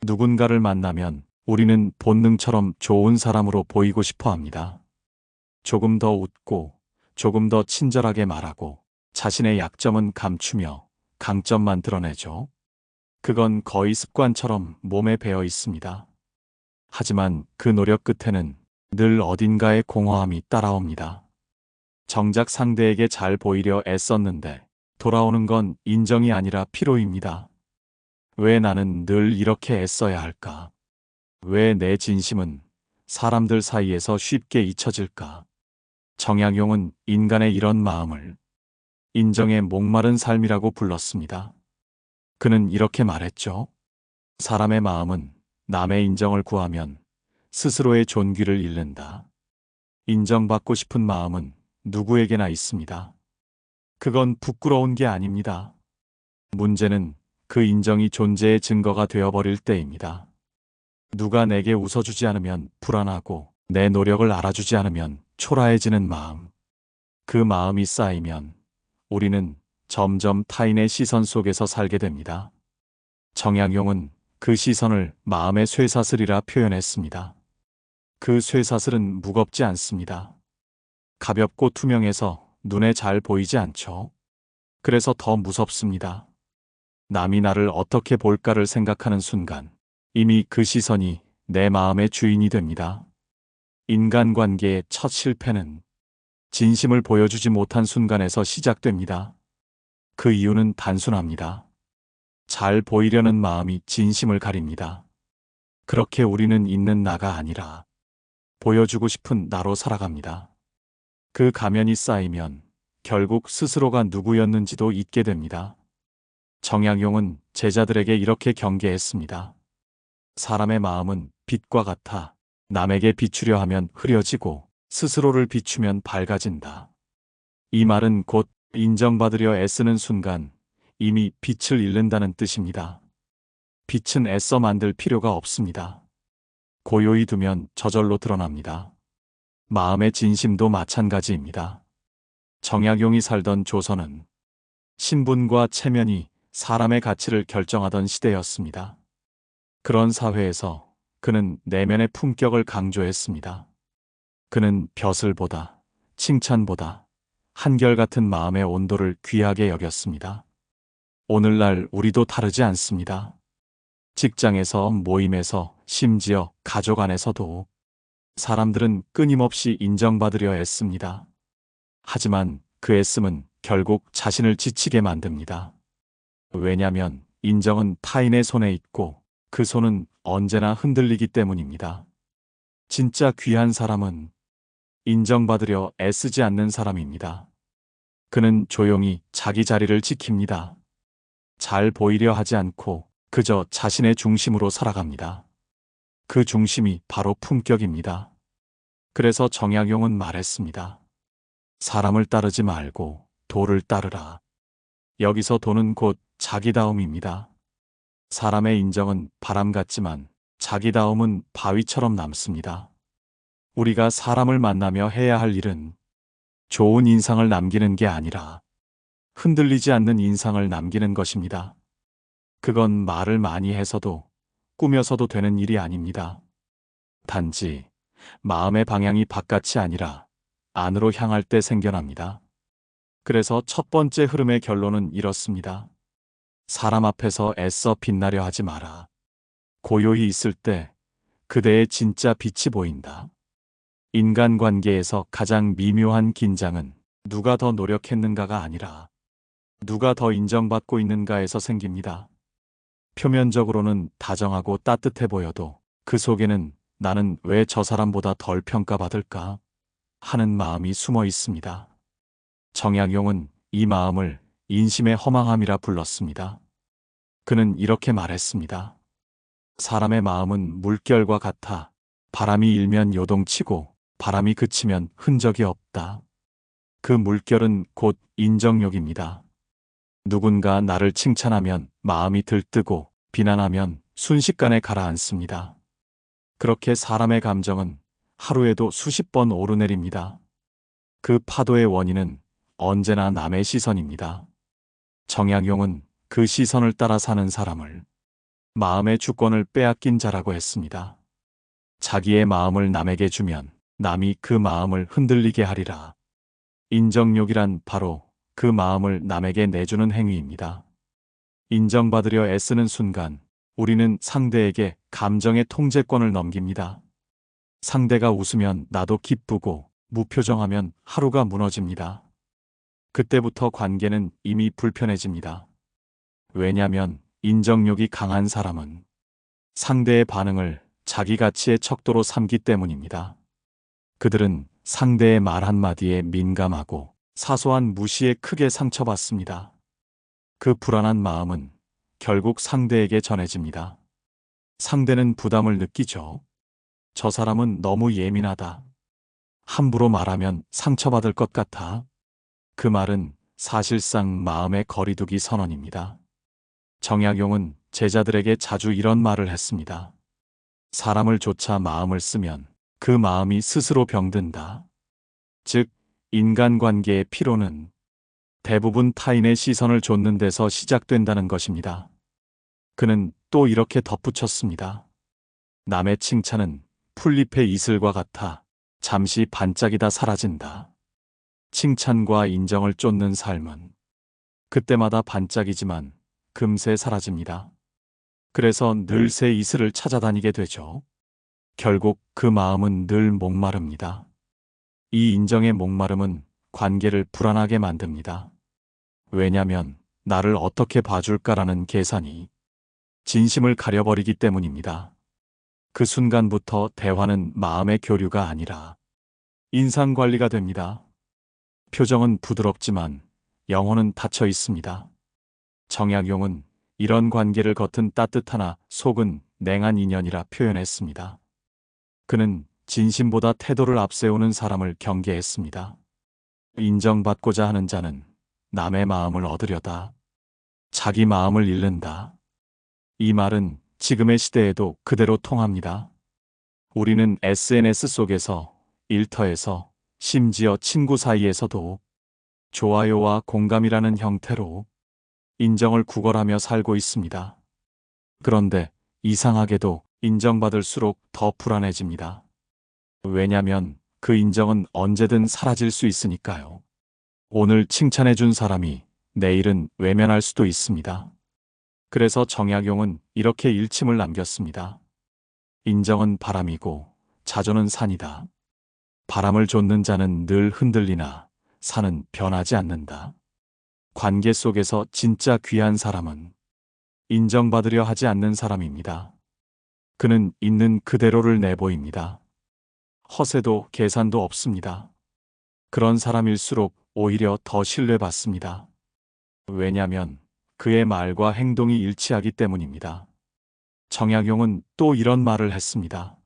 누군가를 만나면 우리는 본능처럼 좋은 사람으로 보이고 싶어 합니다. 조금 더 웃고, 조금 더 친절하게 말하고, 자신의 약점은 감추며 강점만 드러내죠. 그건 거의 습관처럼 몸에 배어 있습니다. 하지만 그 노력 끝에는 늘 어딘가에 공허함이 따라옵니다. 정작 상대에게 잘 보이려 애썼는데 돌아오는 건 인정이 아니라 피로입니다. 왜 나는 늘 이렇게 애써야 할까? 왜 내 진심은 사람들 사이에서 쉽게 잊혀질까? 정약용은 인간의 이런 마음을 인정에 목마른 삶이라고 불렀습니다. 그는 이렇게 말했죠. 사람의 마음은 남의 인정을 구하면 스스로의 존귀를 잃는다. 인정받고 싶은 마음은 누구에게나 있습니다. 그건 부끄러운 게 아닙니다. 문제는 그 인정이 존재의 증거가 되어버릴 때입니다. 누가 내게 웃어주지 않으면 불안하고 내 노력을 알아주지 않으면 초라해지는 마음. 그 마음이 쌓이면 우리는 점점 타인의 시선 속에서 살게 됩니다. 정약용은 그 시선을 마음의 쇠사슬이라 표현했습니다. 그 쇠사슬은 무겁지 않습니다. 가볍고 투명해서 눈에 잘 보이지 않죠. 그래서 더 무섭습니다. 남이 나를 어떻게 볼까를 생각하는 순간 이미 그 시선이 내 마음의 주인이 됩니다. 인간관계의 첫 실패는 진심을 보여주지 못한 순간에서 시작됩니다. 그 이유는 단순합니다. 잘 보이려는 마음이 진심을 가립니다. 그렇게 우리는 있는 나가 아니라 보여주고 싶은 나로 살아갑니다. 그 가면이 쌓이면 결국 스스로가 누구였는지도 잊게 됩니다. 정약용은 제자들에게 이렇게 경계했습니다. 사람의 마음은 빛과 같아 남에게 비추려 하면 흐려지고 스스로를 비추면 밝아진다. 이 말은 곧 인정받으려 애쓰는 순간 이미 빛을 잃는다는 뜻입니다. 빛은 애써 만들 필요가 없습니다. 고요히 두면 저절로 드러납니다. 마음의 진심도 마찬가지입니다. 정약용이 살던 조선은 신분과 체면이 사람의 가치를 결정하던 시대였습니다. 그런 사회에서 그는 내면의 품격을 강조했습니다. 그는 벼슬보다, 칭찬보다 한결같은 마음의 온도를 귀하게 여겼습니다. 오늘날 우리도 다르지 않습니다. 직장에서, 모임에서, 심지어 가족 안에서도 사람들은 끊임없이 인정받으려 애씁니다. 하지만 그 애씀은 결국 자신을 지치게 만듭니다. 왜냐면 인정은 타인의 손에 있고 그 손은 언제나 흔들리기 때문입니다. 진짜 귀한 사람은 인정받으려 애쓰지 않는 사람입니다. 그는 조용히 자기 자리를 지킵니다. 잘 보이려 하지 않고 그저 자신의 중심으로 살아갑니다. 그 중심이 바로 품격입니다. 그래서 정약용은 말했습니다. 사람을 따르지 말고 도를 따르라. 여기서 도는 곧 자기다움입니다. 사람의 인정은 바람 같지만 자기다움은 바위처럼 남습니다. 우리가 사람을 만나며 해야 할 일은 좋은 인상을 남기는 게 아니라 흔들리지 않는 인상을 남기는 것입니다. 그건 말을 많이 해서도 꾸며서도 되는 일이 아닙니다. 단지 마음의 방향이 바깥이 아니라 안으로 향할 때 생겨납니다. 그래서 첫 번째 흐름의 결론은 이렇습니다. 사람 앞에서 애써 빛나려 하지 마라. 고요히 있을 때 그대의 진짜 빛이 보인다. 인간관계에서 가장 미묘한 긴장은 누가 더 노력했는가가 아니라 누가 더 인정받고 있는가에서 생깁니다. 표면적으로는 다정하고 따뜻해 보여도 그 속에는 나는 왜 저 사람보다 덜 평가받을까 하는 마음이 숨어 있습니다. 정약용은 이 마음을 인심의 허망함이라 불렀습니다. 그는 이렇게 말했습니다. 사람의 마음은 물결과 같아 바람이 일면 요동치고 바람이 그치면 흔적이 없다. 그 물결은 곧 인정욕입니다. 누군가 나를 칭찬하면 마음이 들뜨고 비난하면 순식간에 가라앉습니다. 그렇게 사람의 감정은 하루에도 수십 번 오르내립니다. 그 파도의 원인은 언제나 남의 시선입니다. 정약용은 그 시선을 따라 사는 사람을 마음의 주권을 빼앗긴 자라고 했습니다. 자기의 마음을 남에게 주면 남이 그 마음을 흔들리게 하리라. 인정욕이란 바로 그 마음을 남에게 내주는 행위입니다. 인정받으려 애쓰는 순간 우리는 상대에게 감정의 통제권을 넘깁니다. 상대가 웃으면 나도 기쁘고 무표정하면 하루가 무너집니다. 그때부터 관계는 이미 불편해집니다. 왜냐면 인정욕이 강한 사람은 상대의 반응을 자기 가치의 척도로 삼기 때문입니다. 그들은 상대의 말 한마디에 민감하고 사소한 무시에 크게 상처받습니다. 그 불안한 마음은 결국 상대에게 전해집니다. 상대는 부담을 느끼죠. 저 사람은 너무 예민하다. 함부로 말하면 상처받을 것 같아. 그 말은 사실상 마음의 거리두기 선언입니다. 정약용은 제자들에게 자주 이런 말을 했습니다. 사람을 좇아 마음을 쓰면 그 마음이 스스로 병든다. 즉, 인간관계의 피로는 대부분 타인의 시선을 좇는 데서 시작된다는 것입니다. 그는 또 이렇게 덧붙였습니다. 남의 칭찬은 풀잎의 이슬과 같아 잠시 반짝이다 사라진다. 칭찬과 인정을 쫓는 삶은 그때마다 반짝이지만 금세 사라집니다. 그래서 늘 새 이슬을 찾아다니게 되죠. 결국 그 마음은 늘 목마릅니다. 이 인정의 목마름은 관계를 불안하게 만듭니다. 왜냐면 나를 어떻게 봐줄까라는 계산이 진심을 가려버리기 때문입니다. 그 순간부터 대화는 마음의 교류가 아니라 인상관리가 됩니다. 표정은 부드럽지만 영혼은 닫혀 있습니다. 정약용은 이런 관계를 겉은 따뜻하나 속은 냉한 인연이라 표현했습니다. 그는 진심보다 태도를 앞세우는 사람을 경계했습니다. 인정받고자 하는 자는 남의 마음을 얻으려다 자기 마음을 잃는다. 이 말은 지금의 시대에도 그대로 통합니다. 우리는 SNS 속에서, 일터에서, 심지어 친구 사이에서도 좋아요와 공감이라는 형태로 인정을 구걸하며 살고 있습니다. 그런데 이상하게도 인정받을수록 더 불안해집니다. 왜냐면 그 인정은 언제든 사라질 수 있으니까요. 오늘 칭찬해준 사람이 내일은 외면할 수도 있습니다. 그래서 정약용은 이렇게 일침을 남겼습니다. 인정은 바람이고 자존은 산이다. 바람을 좇는 자는 늘 흔들리나 산은 변하지 않는다. 관계 속에서 진짜 귀한 사람은 인정받으려 하지 않는 사람입니다. 그는 있는 그대로를 내보입니다. 허세도 계산도 없습니다. 그런 사람일수록 오히려 더 신뢰받습니다. 왜냐면 그의 말과 행동이 일치하기 때문입니다. 정약용은 또 이런 말을 했습니다.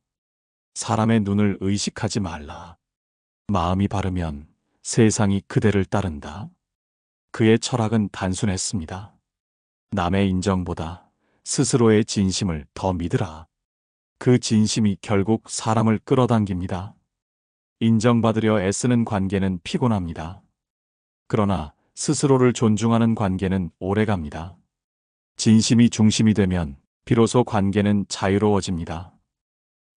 사람의 눈을 의식하지 말라. 마음이 바르면 세상이 그대를 따른다. 그의 철학은 단순했습니다. 남의 인정보다 스스로의 진심을 더 믿으라. 그 진심이 결국 사람을 끌어당깁니다. 인정받으려 애쓰는 관계는 피곤합니다. 그러나 스스로를 존중하는 관계는 오래갑니다. 진심이 중심이 되면 비로소 관계는 자유로워집니다.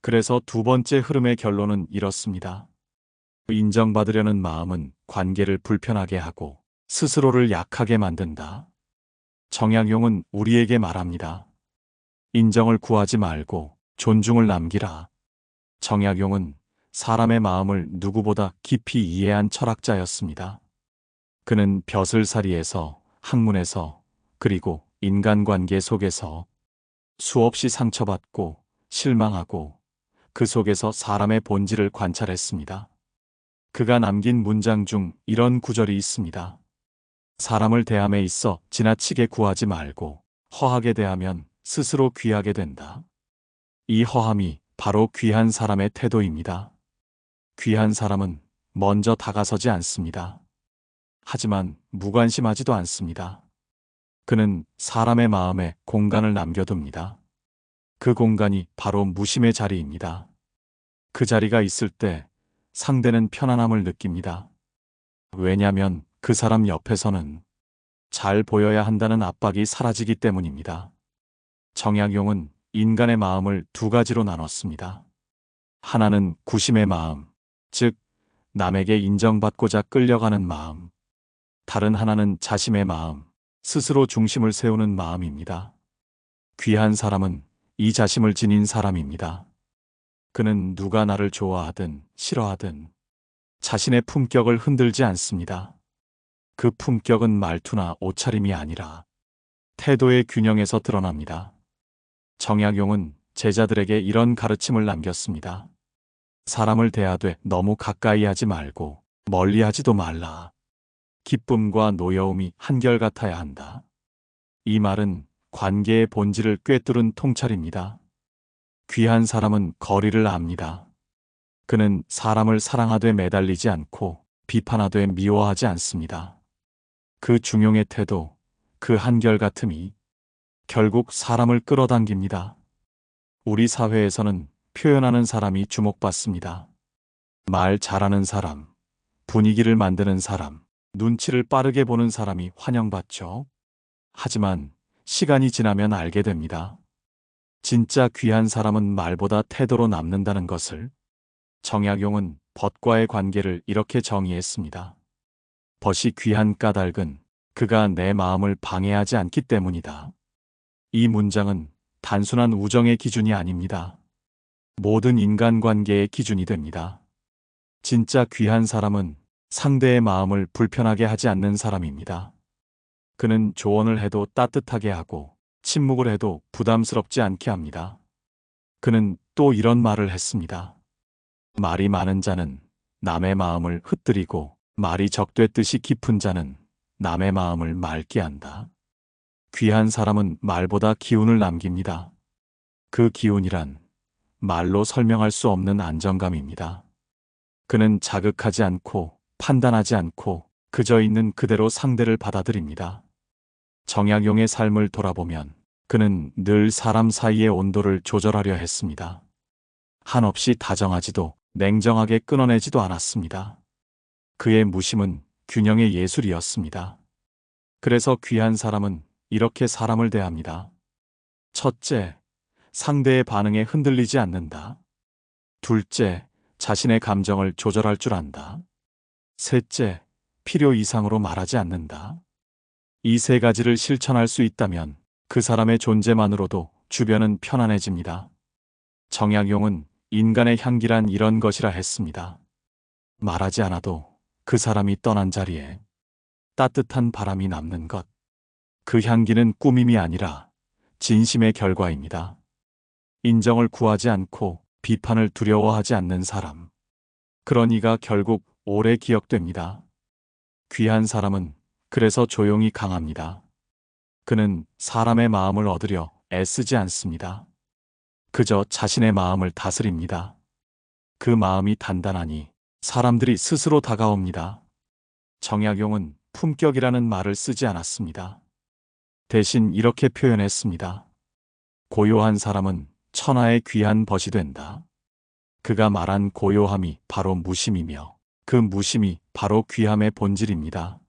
그래서 두 번째 흐름의 결론은 이렇습니다. 인정받으려는 마음은 관계를 불편하게 하고 스스로를 약하게 만든다. 정약용은 우리에게 말합니다. 인정을 구하지 말고 존중을 남기라. 정약용은 사람의 마음을 누구보다 깊이 이해한 철학자였습니다. 그는 벼슬살이에서, 학문에서, 그리고 인간관계 속에서 수없이 상처받고 실망하고 그 속에서 사람의 본질을 관찰했습니다. 그가 남긴 문장 중 이런 구절이 있습니다. 사람을 대함에 있어 지나치게 구하지 말고 허하게 대하면 스스로 귀하게 된다. 이 허함이 바로 귀한 사람의 태도입니다. 귀한 사람은 먼저 다가서지 않습니다. 하지만 무관심하지도 않습니다. 그는 사람의 마음에 공간을 남겨둡니다. 그 공간이 바로 무심의 자리입니다. 그 자리가 있을 때 상대는 편안함을 느낍니다. 왜냐면 그 사람 옆에서는 잘 보여야 한다는 압박이 사라지기 때문입니다. 정약용은 인간의 마음을 두 가지로 나눴습니다. 하나는 구심의 마음, 즉 남에게 인정받고자 끌려가는 마음. 다른 하나는 자심의 마음, 스스로 중심을 세우는 마음입니다. 귀한 사람은 이 자심을 지닌 사람입니다. 그는 누가 나를 좋아하든 싫어하든 자신의 품격을 흔들지 않습니다. 그 품격은 말투나 옷차림이 아니라 태도의 균형에서 드러납니다. 정약용은 제자들에게 이런 가르침을 남겼습니다. 사람을 대하되 너무 가까이 하지 말고 멀리 하지도 말라. 기쁨과 노여움이 한결같아야 한다. 이 말은 관계의 본질을 꿰뚫은 통찰입니다. 귀한 사람은 거리를 압니다. 그는 사람을 사랑하되 매달리지 않고 비판하되 미워하지 않습니다. 그 중용의 태도, 그 한결같음이 결국 사람을 끌어당깁니다. 우리 사회에서는 표현하는 사람이 주목받습니다. 말 잘하는 사람, 분위기를 만드는 사람, 눈치를 빠르게 보는 사람이 환영받죠. 하지만 시간이 지나면 알게 됩니다. 진짜 귀한 사람은 말보다 태도로 남는다는 것을. 정약용은 벗과의 관계를 이렇게 정의했습니다. 벗이 귀한 까닭은 그가 내 마음을 방해하지 않기 때문이다. 이 문장은 단순한 우정의 기준이 아닙니다. 모든 인간관계의 기준이 됩니다. 진짜 귀한 사람은 상대의 마음을 불편하게 하지 않는 사람입니다. 그는 조언을 해도 따뜻하게 하고 침묵을 해도 부담스럽지 않게 합니다. 그는 또 이런 말을 했습니다. 말이 많은 자는 남의 마음을 흩뜨리고 말이 적되듯이 깊은 자는 남의 마음을 맑게 한다. 귀한 사람은 말보다 기운을 남깁니다. 그 기운이란 말로 설명할 수 없는 안정감입니다. 그는 자극하지 않고 판단하지 않고 그저 있는 그대로 상대를 받아들입니다. 정약용의 삶을 돌아보면 그는 늘 사람 사이의 온도를 조절하려 했습니다. 한없이 다정하지도 냉정하게 끊어내지도 않았습니다. 그의 무심은 균형의 예술이었습니다. 그래서 귀한 사람은 이렇게 사람을 대합니다. 첫째, 상대의 반응에 흔들리지 않는다. 둘째, 자신의 감정을 조절할 줄 안다. 셋째, 필요 이상으로 말하지 않는다. 이 세 가지를 실천할 수 있다면 그 사람의 존재만으로도 주변은 편안해집니다. 정약용은 인간의 향기란 이런 것이라 했습니다. 말하지 않아도 그 사람이 떠난 자리에 따뜻한 바람이 남는 것. 그 향기는 꾸밈이 아니라 진심의 결과입니다. 인정을 구하지 않고 비판을 두려워하지 않는 사람. 그런 이가 결국 오래 기억됩니다. 귀한 사람은 그래서 조용히 강합니다. 그는 사람의 마음을 얻으려 애쓰지 않습니다. 그저 자신의 마음을 다스립니다. 그 마음이 단단하니 사람들이 스스로 다가옵니다. 정약용은 품격이라는 말을 쓰지 않았습니다. 대신 이렇게 표현했습니다. 고요한 사람은 천하의 귀한 벗이 된다. 그가 말한 고요함이 바로 무심이며 그 무심이 바로 귀함의 본질입니다.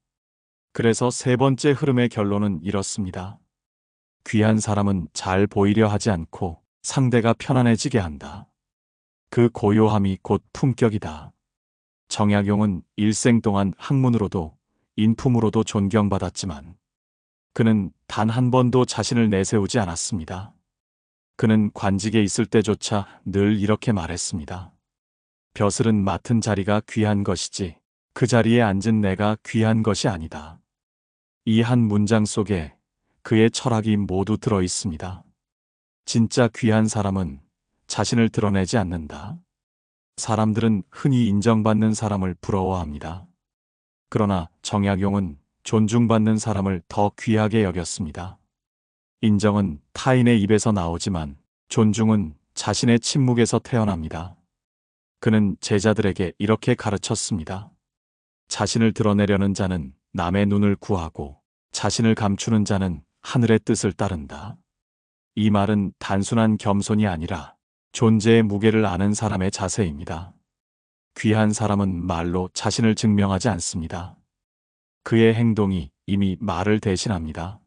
그래서 세 번째 흐름의 결론은 이렇습니다. 귀한 사람은 잘 보이려 하지 않고 상대가 편안해지게 한다. 그 고요함이 곧 품격이다. 정약용은 일생 동안 학문으로도 인품으로도 존경받았지만 그는 단 한 번도 자신을 내세우지 않았습니다. 그는 관직에 있을 때조차 늘 이렇게 말했습니다. 벼슬은 맡은 자리가 귀한 것이지 그 자리에 앉은 내가 귀한 것이 아니다. 이 한 문장 속에 그의 철학이 모두 들어 있습니다. 진짜 귀한 사람은 자신을 드러내지 않는다. 사람들은 흔히 인정받는 사람을 부러워합니다. 그러나 정약용은 존중받는 사람을 더 귀하게 여겼습니다. 인정은 타인의 입에서 나오지만 존중은 자신의 침묵에서 태어납니다. 그는 제자들에게 이렇게 가르쳤습니다. 자신을 드러내려는 자는 남의 눈을 구하고 자신을 감추는 자는 하늘의 뜻을 따른다. 이 말은 단순한 겸손이 아니라 존재의 무게를 아는 사람의 자세입니다. 귀한 사람은 말로 자신을 증명하지 않습니다. 그의 행동이 이미 말을 대신합니다.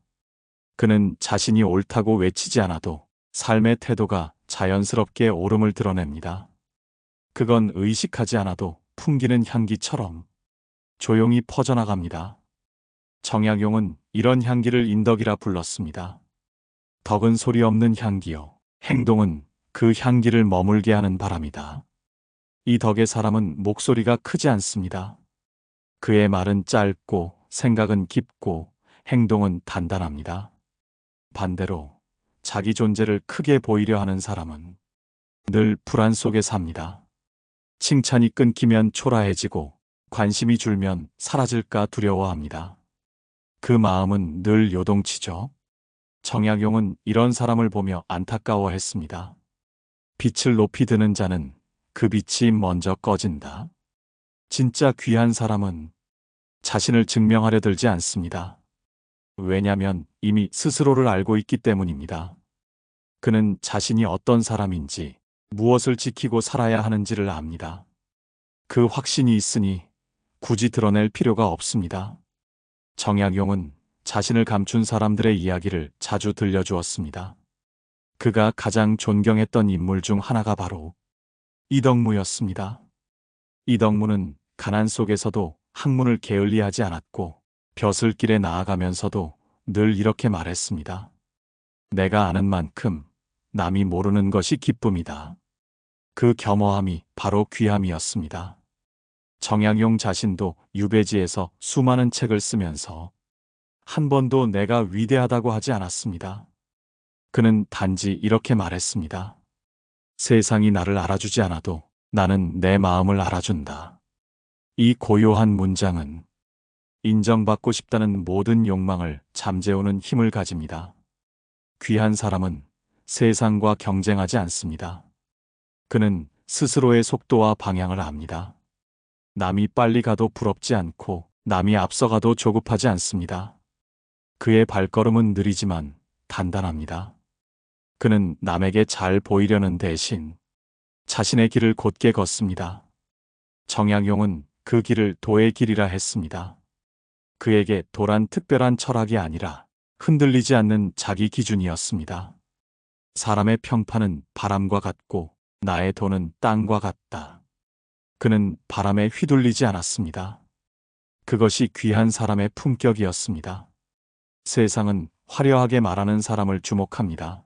그는 자신이 옳다고 외치지 않아도 삶의 태도가 자연스럽게 옳음을 드러냅니다. 그건 의식하지 않아도 풍기는 향기처럼 조용히 퍼져나갑니다. 정약용은 이런 향기를 인덕이라 불렀습니다. 덕은 소리 없는 향기요. 행동은 그 향기를 머물게 하는 바람이다. 이 덕의 사람은 목소리가 크지 않습니다. 그의 말은 짧고 생각은 깊고 행동은 단단합니다. 반대로 자기 존재를 크게 보이려 하는 사람은 늘 불안 속에 삽니다. 칭찬이 끊기면 초라해지고 관심이 줄면 사라질까 두려워합니다. 그 마음은 늘 요동치죠. 정약용은 이런 사람을 보며 안타까워했습니다. 빛을 높이 드는 자는 그 빛이 먼저 꺼진다. 진짜 귀한 사람은 자신을 증명하려 들지 않습니다. 왜냐면 이미 스스로를 알고 있기 때문입니다. 그는 자신이 어떤 사람인지, 무엇을 지키고 살아야 하는지를 압니다. 그 확신이 있으니 굳이 드러낼 필요가 없습니다. 정약용은 자신을 감춘 사람들의 이야기를 자주 들려주었습니다. 그가 가장 존경했던 인물 중 하나가 바로 이덕무였습니다. 이덕무는 가난 속에서도 학문을 게을리하지 않았고 벼슬길에 나아가면서도 늘 이렇게 말했습니다. 내가 아는 만큼 남이 모르는 것이 기쁨이다. 그 겸허함이 바로 귀함이었습니다. 정약용 자신도 유배지에서 수많은 책을 쓰면서 한 번도 내가 위대하다고 하지 않았습니다. 그는 단지 이렇게 말했습니다. 세상이 나를 알아주지 않아도 나는 내 마음을 알아준다. 이 고요한 문장은 인정받고 싶다는 모든 욕망을 잠재우는 힘을 가집니다. 귀한 사람은 세상과 경쟁하지 않습니다. 그는 스스로의 속도와 방향을 압니다. 남이 빨리 가도 부럽지 않고 남이 앞서가도 조급하지 않습니다. 그의 발걸음은 느리지만 단단합니다. 그는 남에게 잘 보이려는 대신 자신의 길을 곧게 걷습니다. 정약용은 그 길을 도의 길이라 했습니다. 그에게 도란 특별한 철학이 아니라 흔들리지 않는 자기 기준이었습니다. 사람의 평판은 바람과 같고 나의 도는 땅과 같다. 그는 바람에 휘둘리지 않았습니다. 그것이 귀한 사람의 품격이었습니다. 세상은 화려하게 말하는 사람을 주목합니다.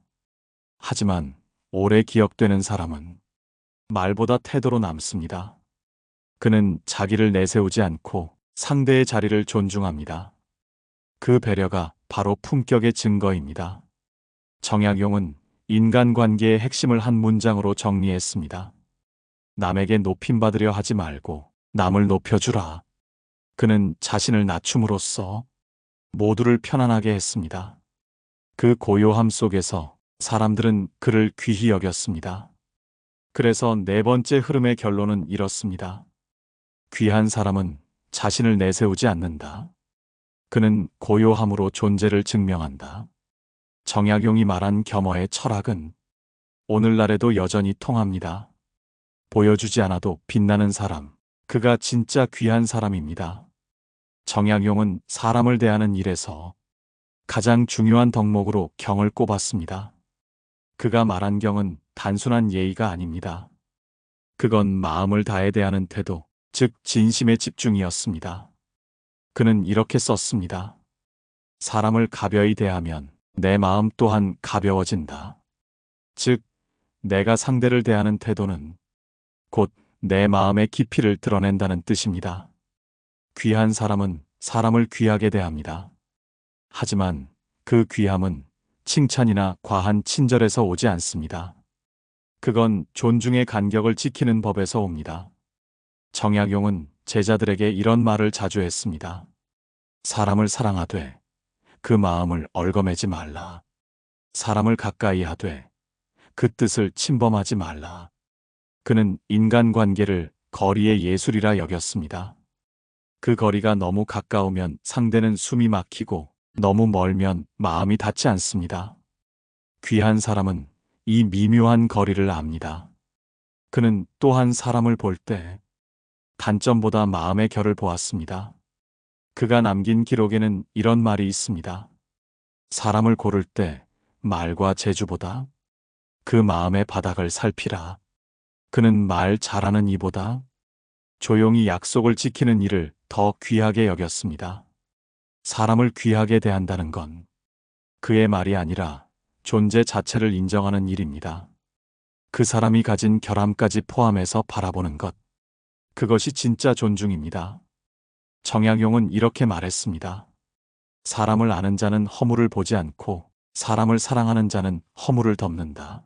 하지만 오래 기억되는 사람은 말보다 태도로 남습니다. 그는 자기를 내세우지 않고 상대의 자리를 존중합니다. 그 배려가 바로 품격의 증거입니다. 정약용은 인간관계의 핵심을 한 문장으로 정리했습니다. 남에게 높임받으려 하지 말고 남을 높여주라. 그는 자신을 낮춤으로써 모두를 편안하게 했습니다. 그 고요함 속에서 사람들은 그를 귀히 여겼습니다. 그래서 네 번째 흐름의 결론은 이렇습니다. 귀한 사람은 자신을 내세우지 않는다. 그는 고요함으로 존재를 증명한다. 정약용이 말한 겸허의 철학은 오늘날에도 여전히 통합니다. 보여주지 않아도 빛나는 사람, 그가 진짜 귀한 사람입니다. 정약용은 사람을 대하는 일에서 가장 중요한 덕목으로 경을 꼽았습니다. 그가 말한 경은 단순한 예의가 아닙니다. 그건 마음을 다해 대하는 태도, 즉 진심의 집중이었습니다. 그는 이렇게 썼습니다. 사람을 가벼이 대하면 내 마음 또한 가벼워진다. 즉, 내가 상대를 대하는 태도는 곧 내 마음의 깊이를 드러낸다는 뜻입니다. 귀한 사람은 사람을 귀하게 대합니다. 하지만 그 귀함은 칭찬이나 과한 친절에서 오지 않습니다. 그건 존중의 간격을 지키는 법에서 옵니다. 정약용은 제자들에게 이런 말을 자주 했습니다. 사람을 사랑하되 그 마음을 얽어매지 말라. 사람을 가까이 하되 그 뜻을 침범하지 말라. 그는 인간관계를 거리의 예술이라 여겼습니다. 그 거리가 너무 가까우면 상대는 숨이 막히고 너무 멀면 마음이 닿지 않습니다. 귀한 사람은 이 미묘한 거리를 압니다. 그는 또한 사람을 볼 때 단점보다 마음의 결을 보았습니다. 그가 남긴 기록에는 이런 말이 있습니다. 사람을 고를 때 말과 재주보다 그 마음의 바닥을 살피라. 그는 말 잘하는 이보다 조용히 약속을 지키는 일을 더 귀하게 여겼습니다. 사람을 귀하게 대한다는 건 그의 말이 아니라 존재 자체를 인정하는 일입니다. 그 사람이 가진 결함까지 포함해서 바라보는 것. 그것이 진짜 존중입니다. 정약용은 이렇게 말했습니다. 사람을 아는 자는 허물을 보지 않고 사람을 사랑하는 자는 허물을 덮는다.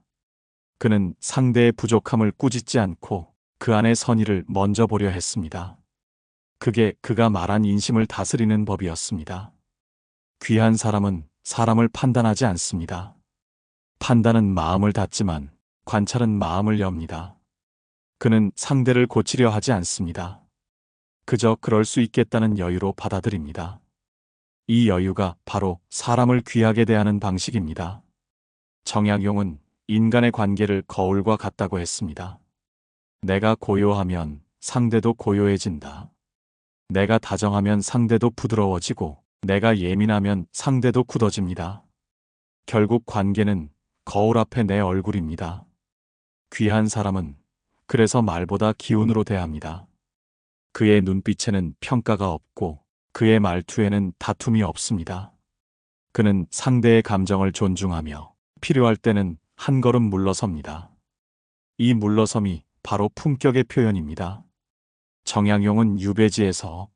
그는 상대의 부족함을 꾸짖지 않고 그 안의 선의를 먼저 보려 했습니다. 그게 그가 말한 인심을 다스리는 법이었습니다. 귀한 사람은 사람을 판단하지 않습니다. 판단은 마음을 닫지만 관찰은 마음을 엽니다. 그는 상대를 고치려 하지 않습니다. 그저 그럴 수 있겠다는 여유로 받아들입니다. 이 여유가 바로 사람을 귀하게 대하는 방식입니다. 정약용은 인간의 관계를 거울과 같다고 했습니다. 내가 고요하면 상대도 고요해진다. 내가 다정하면 상대도 부드러워지고 내가 예민하면 상대도 굳어집니다. 결국 관계는 거울 앞에 내 얼굴입니다. 귀한 사람은 그래서 말보다 기운으로 대합니다. 그의 눈빛에는 평가가 없고 그의 말투에는 다툼이 없습니다. 그는 상대의 감정을 존중하며 필요할 때는 한 걸음 물러섭니다. 이 물러섬이 바로 품격의 표현입니다. 정약용은 유배지에서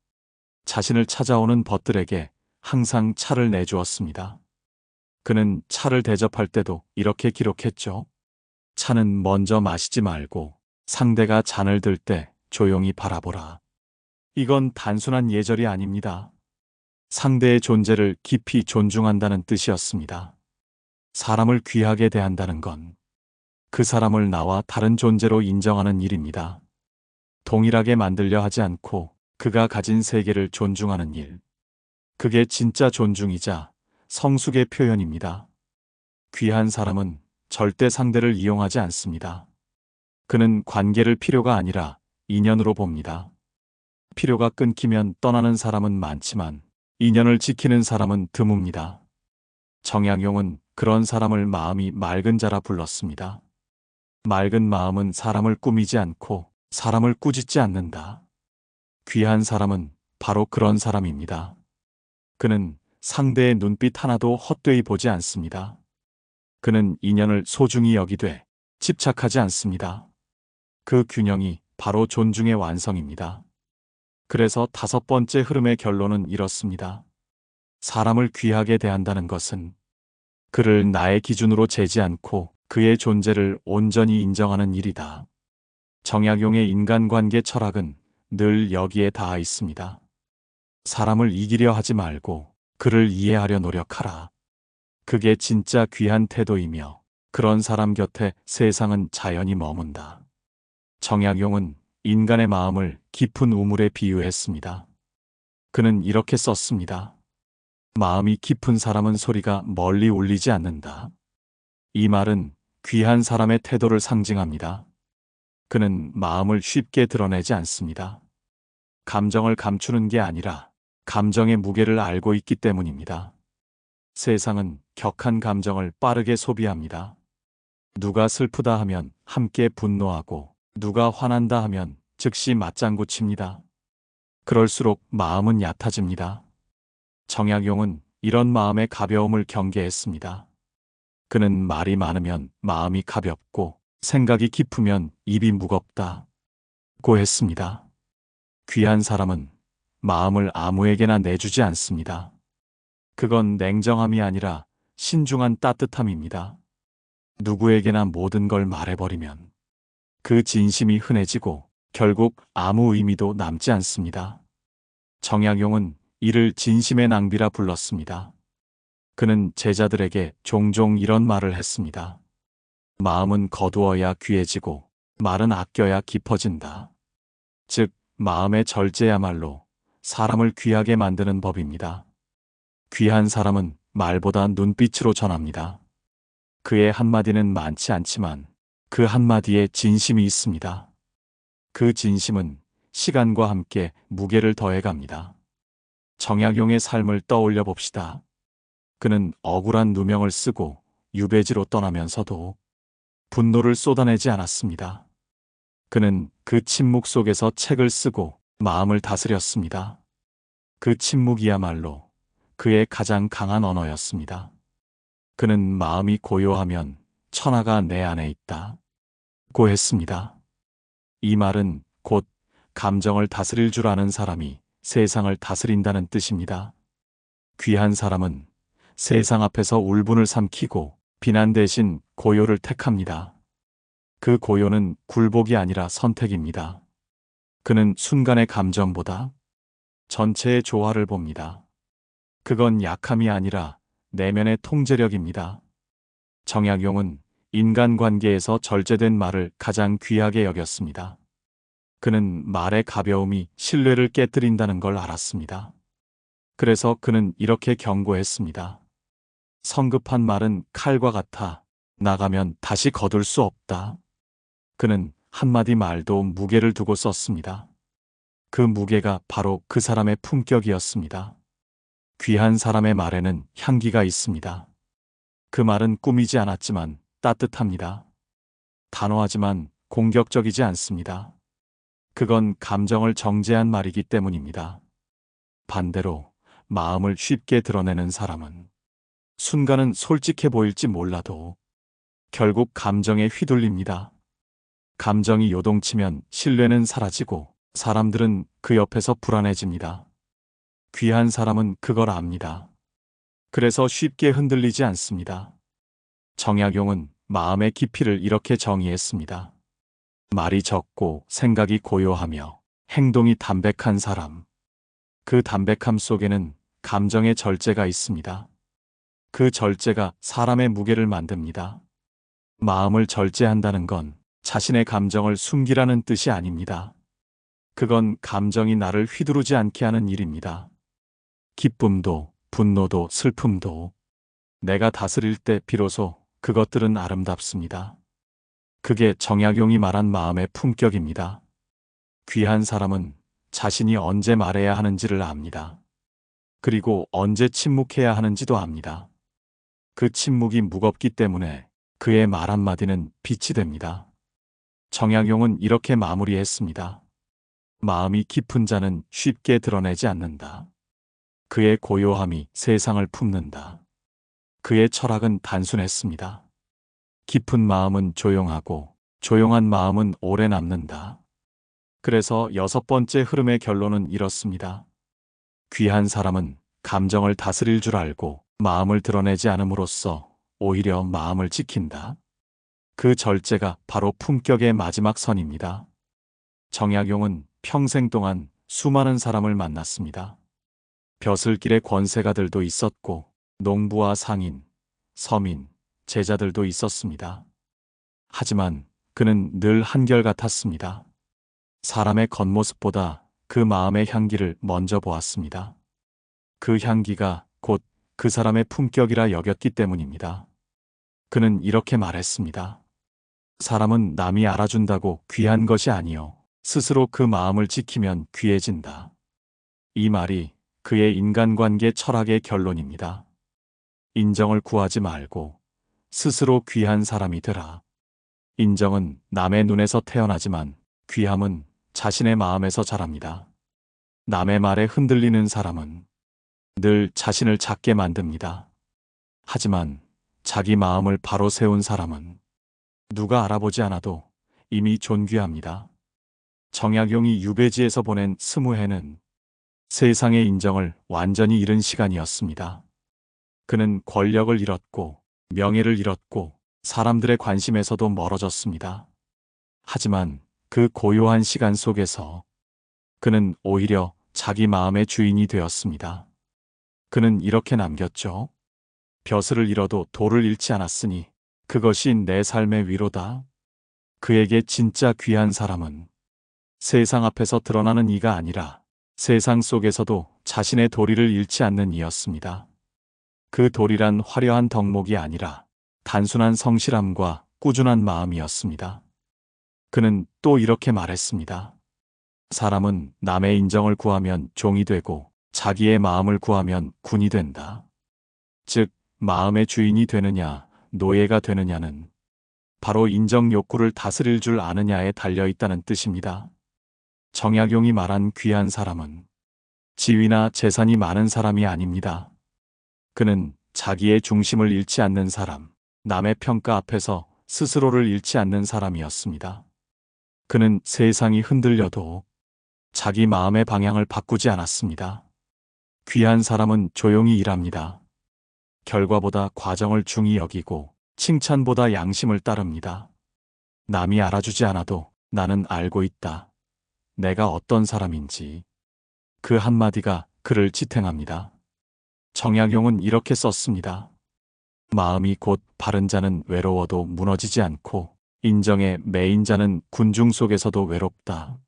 자신을 찾아오는 벗들에게 항상 차를 내주었습니다. 그는 차를 대접할 때도 이렇게 기록했죠. 차는 먼저 마시지 말고 상대가 잔을 들 때 조용히 바라보라. 이건 단순한 예절이 아닙니다. 상대의 존재를 깊이 존중한다는 뜻이었습니다. 사람을 귀하게 대한다는 건 그 사람을 나와 다른 존재로 인정하는 일입니다. 동일하게 만들려 하지 않고 그가 가진 세계를 존중하는 일. 그게 진짜 존중이자 성숙의 표현입니다. 귀한 사람은 절대 상대를 이용하지 않습니다. 그는 관계를 필요가 아니라 인연으로 봅니다. 필요가 끊기면 떠나는 사람은 많지만 인연을 지키는 사람은 드뭅니다. 정약용은 그런 사람을 마음이 맑은 자라 불렀습니다. 맑은 마음은 사람을 꾸미지 않고 사람을 꾸짖지 않는다. 귀한 사람은 바로 그런 사람입니다. 그는 상대의 눈빛 하나도 헛되이 보지 않습니다. 그는 인연을 소중히 여기되 집착하지 않습니다. 그 균형이 바로 존중의 완성입니다. 그래서 5번째 흐름의 결론은 이렇습니다. 사람을 귀하게 대한다는 것은 그를 나의 기준으로 재지 않고 그의 존재를 온전히 인정하는 일이다. 정약용의 인간관계 철학은 늘 여기에 닿아 있습니다. 사람을 이기려 하지 말고 그를 이해하려 노력하라. 그게 진짜 귀한 태도이며 그런 사람 곁에 세상은 자연히 머문다. 정약용은 인간의 마음을 깊은 우물에 비유했습니다. 그는 이렇게 썼습니다. 마음이 깊은 사람은 소리가 멀리 울리지 않는다. 이 말은 귀한 사람의 태도를 상징합니다. 그는 마음을 쉽게 드러내지 않습니다. 감정을 감추는 게 아니라 감정의 무게를 알고 있기 때문입니다. 세상은 격한 감정을 빠르게 소비합니다. 누가 슬프다 하면 함께 분노하고 누가 화난다 하면 즉시 맞장구 칩니다. 그럴수록 마음은 얕아집니다. 정약용은 이런 마음의 가벼움을 경계했습니다. 그는 말이 많으면 마음이 가볍고 생각이 깊으면 입이 무겁다. 고 했습니다. 귀한 사람은 마음을 아무에게나 내주지 않습니다. 그건 냉정함이 아니라 신중한 따뜻함입니다. 누구에게나 모든 걸 말해버리면 그 진심이 흔해지고 결국 아무 의미도 남지 않습니다. 정약용은 이를 진심의 낭비라 불렀습니다. 그는 제자들에게 종종 이런 말을 했습니다. 마음은 거두어야 귀해지고 말은 아껴야 깊어진다. 즉, 마음의 절제야말로 사람을 귀하게 만드는 법입니다. 귀한 사람은 말보다 눈빛으로 전합니다. 그의 한마디는 많지 않지만 그 한마디에 진심이 있습니다. 그 진심은 시간과 함께 무게를 더해갑니다. 정약용의 삶을 떠올려 봅시다. 그는 억울한 누명을 쓰고 유배지로 떠나면서도 분노를 쏟아내지 않았습니다. 그는 그 침묵 속에서 책을 쓰고 마음을 다스렸습니다. 그 침묵이야말로 그의 가장 강한 언어였습니다. 그는 마음이 고요하면 천하가 내 안에 있다 고 했습니다. 이 말은 곧 감정을 다스릴 줄 아는 사람이 세상을 다스린다는 뜻입니다. 귀한 사람은 세상 앞에서 울분을 삼키고 비난 대신 고요를 택합니다. 그 고요는 굴복이 아니라 선택입니다. 그는 순간의 감정보다 전체의 조화를 봅니다. 그건 약함이 아니라 내면의 통제력입니다. 정약용은 인간관계에서 절제된 말을 가장 귀하게 여겼습니다. 그는 말의 가벼움이 신뢰를 깨뜨린다는 걸 알았습니다. 그래서 그는 이렇게 경고했습니다. 성급한 말은 칼과 같아 나가면 다시 거둘 수 없다. 그는 한마디 말도 무게를 두고 썼습니다. 그 무게가 바로 그 사람의 품격이었습니다. 귀한 사람의 말에는 향기가 있습니다. 그 말은 꾸미지 않았지만 따뜻합니다. 단호하지만 공격적이지 않습니다. 그건 감정을 정제한 말이기 때문입니다. 반대로 마음을 쉽게 드러내는 사람은 순간은 솔직해 보일지 몰라도 결국 감정에 휘둘립니다. 감정이 요동치면 신뢰는 사라지고 사람들은 그 옆에서 불안해집니다. 귀한 사람은 그걸 압니다. 그래서 쉽게 흔들리지 않습니다. 정약용은 마음의 깊이를 이렇게 정의했습니다. 말이 적고 생각이 고요하며 행동이 담백한 사람. 그 담백함 속에는 감정의 절제가 있습니다. 그 절제가 사람의 무게를 만듭니다. 마음을 절제한다는 건 자신의 감정을 숨기라는 뜻이 아닙니다. 그건 감정이 나를 휘두르지 않게 하는 일입니다. 기쁨도, 분노도, 슬픔도 내가 다스릴 때 비로소 그것들은 아름답습니다. 그게 정약용이 말한 마음의 품격입니다. 귀한 사람은 자신이 언제 말해야 하는지를 압니다. 그리고 언제 침묵해야 하는지도 압니다. 그 침묵이 무겁기 때문에 그의 말 한마디는 빛이 됩니다. 정약용은 이렇게 마무리했습니다. 마음이 깊은 자는 쉽게 드러내지 않는다. 그의 고요함이 세상을 품는다. 그의 철학은 단순했습니다. 깊은 마음은 조용하고 조용한 마음은 오래 남는다. 그래서 6번째 흐름의 결론은 이렇습니다. 귀한 사람은 감정을 다스릴 줄 알고 마음을 드러내지 않음으로써 오히려 마음을 지킨다. 그 절제가 바로 품격의 마지막 선입니다. 정약용은 평생 동안 수많은 사람을 만났습니다. 벼슬길의 권세가들도 있었고 농부와 상인, 서민, 제자들도 있었습니다. 하지만 그는 늘 한결같았습니다. 사람의 겉모습보다 그 마음의 향기를 먼저 보았습니다. 그 향기가 곧 그 사람의 품격이라 여겼기 때문입니다. 그는 이렇게 말했습니다. 사람은 남이 알아준다고 귀한 것이 아니요 스스로 그 마음을 지키면 귀해진다. 이 말이 그의 인간관계 철학의 결론입니다. 인정을 구하지 말고 스스로 귀한 사람이 되라. 인정은 남의 눈에서 태어나지만 귀함은 자신의 마음에서 자랍니다. 남의 말에 흔들리는 사람은 늘 자신을 작게 만듭니다. 하지만 자기 마음을 바로 세운 사람은 누가 알아보지 않아도 이미 존귀합니다. 정약용이 유배지에서 보낸 20해는 세상의 인정을 완전히 잃은 시간이었습니다. 그는 권력을 잃었고 명예를 잃었고 사람들의 관심에서도 멀어졌습니다. 하지만 그 고요한 시간 속에서 그는 오히려 자기 마음의 주인이 되었습니다. 그는 이렇게 남겼죠. 벼슬을 잃어도 돌을 잃지 않았으니 그것이 내 삶의 위로다. 그에게 진짜 귀한 사람은 세상 앞에서 드러나는 이가 아니라 세상 속에서도 자신의 도리를 잃지 않는 이였습니다. 그 도리란 화려한 덕목이 아니라 단순한 성실함과 꾸준한 마음이었습니다. 그는 또 이렇게 말했습니다. 사람은 남의 인정을 구하면 종이 되고 자기의 마음을 구하면 군이 된다. 즉 마음의 주인이 되느냐, 노예가 되느냐는 바로 인정 욕구를 다스릴 줄 아느냐에 달려 있다는 뜻입니다. 정약용이 말한 귀한 사람은 지위나 재산이 많은 사람이 아닙니다. 그는 자기의 중심을 잃지 않는 사람, 남의 평가 앞에서 스스로를 잃지 않는 사람이었습니다. 그는 세상이 흔들려도 자기 마음의 방향을 바꾸지 않았습니다. 귀한 사람은 조용히 일합니다. 결과보다 과정을 중히 여기고 칭찬보다 양심을 따릅니다. 남이 알아주지 않아도 나는 알고 있다. 내가 어떤 사람인지. 그 한마디가 그를 지탱합니다. 정약용은 이렇게 썼습니다. 마음이 곧 바른 자는 외로워도 무너지지 않고 인정에 매인 자는 군중 속에서도 외롭다.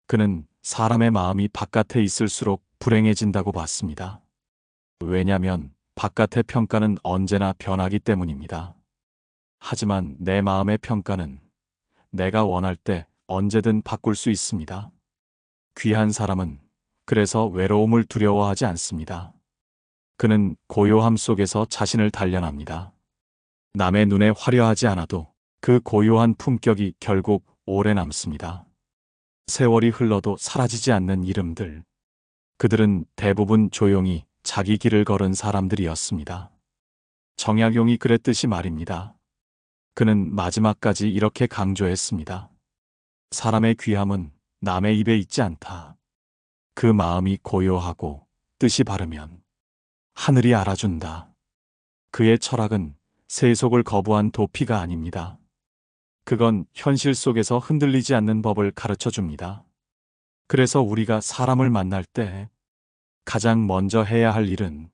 그는 사람의 마음이 바깥에 있을수록 불행해진다고 봤습니다. 왜냐하면 바깥의 평가는 언제나 변하기 때문입니다. 하지만 내 마음의 평가는 내가 원할 때 언제든 바꿀 수 있습니다. 귀한 사람은 그래서 외로움을 두려워하지 않습니다. 그는 고요함 속에서 자신을 단련합니다. 남의 눈에 화려하지 않아도 그 고요한 품격이 결국 오래 남습니다. 세월이 흘러도 사라지지 않는 이름들. 그들은 대부분 조용히 자기 길을 걸은 사람들이었습니다. 정약용이 그랬듯이 말입니다. 그는 마지막까지 이렇게 강조했습니다. 사람의 귀함은 남의 입에 있지 않다. 그 마음이 고요하고 뜻이 바르면 하늘이 알아준다. 그의 철학은 세속을 거부한 도피가 아닙니다. 그건 현실 속에서 흔들리지 않는 법을 가르쳐 줍니다. 그래서 우리가 사람을 만날 때 가장 먼저 해야 할 일은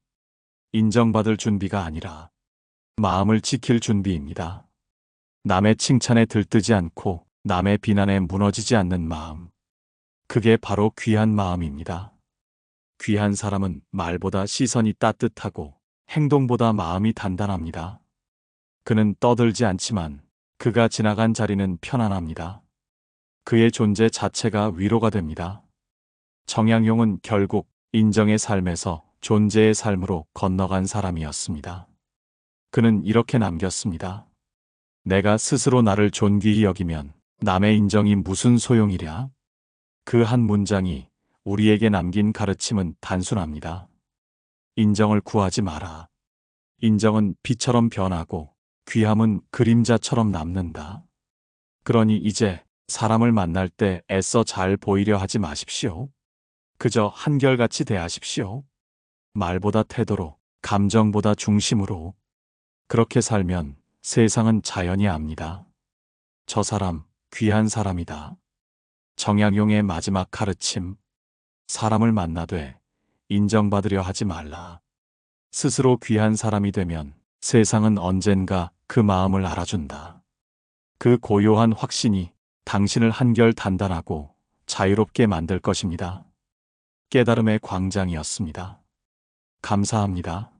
인정받을 준비가 아니라 마음을 지킬 준비입니다. 남의 칭찬에 들뜨지 않고 남의 비난에 무너지지 않는 마음. 그게 바로 귀한 마음입니다. 귀한 사람은 말보다 시선이 따뜻하고 행동보다 마음이 단단합니다. 그는 떠들지 않지만 그가 지나간 자리는 편안합니다. 그의 존재 자체가 위로가 됩니다. 정약용은 결국 인정의 삶에서 존재의 삶으로 건너간 사람이었습니다. 그는 이렇게 남겼습니다. 내가 스스로 나를 존귀히 여기면 남의 인정이 무슨 소용이랴? 그 한 문장이 우리에게 남긴 가르침은 단순합니다. 인정을 구하지 마라. 인정은 비처럼 변하고 귀함은 그림자처럼 남는다. 그러니 이제 사람을 만날 때 애써 잘 보이려 하지 마십시오. 그저 한결같이 대하십시오. 말보다 태도로, 감정보다 중심으로. 그렇게 살면 세상은 자연히 압니다. 저 사람 귀한 사람이다. 정약용의 마지막 가르침. 사람을 만나되 인정받으려 하지 말라. 스스로 귀한 사람이 되면 세상은 언젠가 그 마음을 알아준다. 그 고요한 확신이 당신을 한결 단단하고 자유롭게 만들 것입니다. 깨달음의 광장이었습니다. 감사합니다.